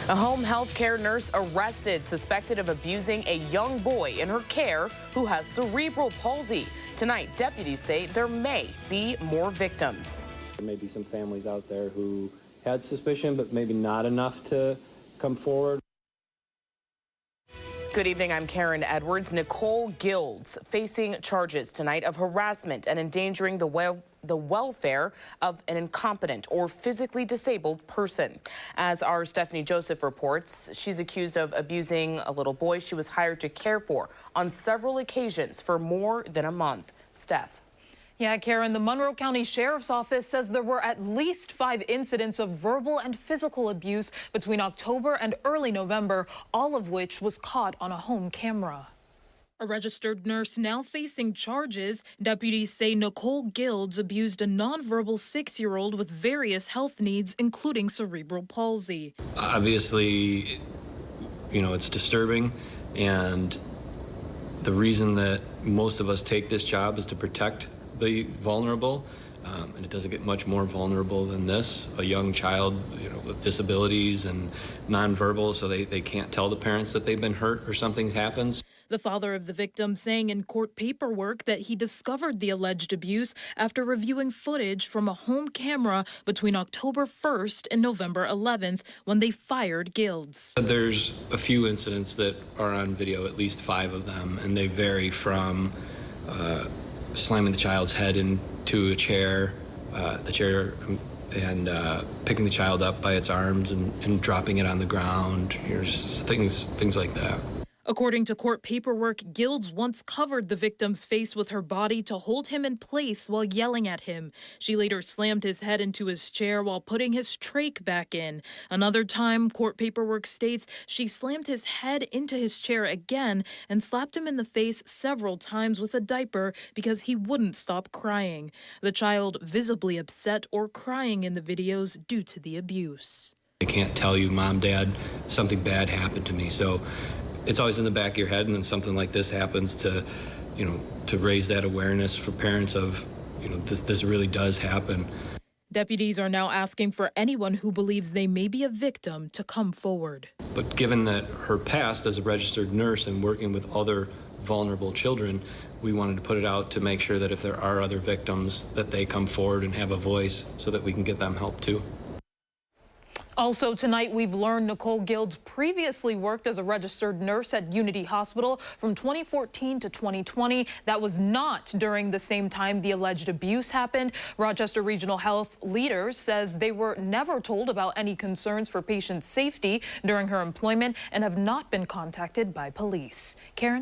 A home health care nurse arrested, suspected of abusing a young boy in her care who has cerebral palsy. Tonight, deputies say there may be more victims. There may be some families out there who had suspicion, but maybe not enough to come forward. Good evening, I'm Karen Edwards. Nicole Guilds facing charges tonight of harassment and endangering the welfare of an incompetent or physically disabled person. As our Stephanie Joseph reports, she's accused of abusing a little boy she was hired to care for on several occasions for more than a month. Steph. Yeah, Karen, the Monroe County Sheriff's Office says there were at least 5 incidents of verbal and physical abuse between October and early November, all of which was caught on a home camera. A registered nurse now facing charges. Deputies say Nicole Guilds abused a nonverbal 6-year-old with various health needs, including cerebral palsy. Obviously, it's disturbing, and the reason that most of us take this job is to protect the vulnerable, and it doesn't get much more vulnerable than this. A young child, with disabilities and nonverbal, so they can't tell the parents that they've been hurt or something happens. The father of the victim saying in court paperwork that he discovered the alleged abuse after reviewing footage from a home camera between October 1st and November 11th when they fired Guilds. There's a few incidents that are on video, at least 5 of them, and they vary from slamming the child's head into a chair, and picking the child up by its arms and dropping it on the ground. Just things like that. According to court paperwork, Guilds once covered the victim's face with her body to hold him in place while yelling at him. She later slammed his head into his chair while putting his trach back in. Another time, court paperwork states she slammed his head into his chair again and slapped him in the face several times with a diaper because he wouldn't stop crying. The child visibly upset or crying in the videos due to the abuse. I can't tell you, Mom, Dad, something bad happened to me. So it's always in the back of your head, and then something like this happens to raise that awareness for parents of, this really does happen. Deputies are now asking for anyone who believes they may be a victim to come forward. But given that her past as a registered nurse and working with other vulnerable children, we wanted to put it out to make sure that if there are other victims, that they come forward and have a voice so that we can get them help too. Also tonight, we've learned Nicole Guilds previously worked as a registered nurse at Unity Hospital from 2014 to 2020. That was not during the same time the alleged abuse happened. Rochester Regional Health leaders says they were never told about any concerns for patient safety during her employment and have not been contacted by police. Karen?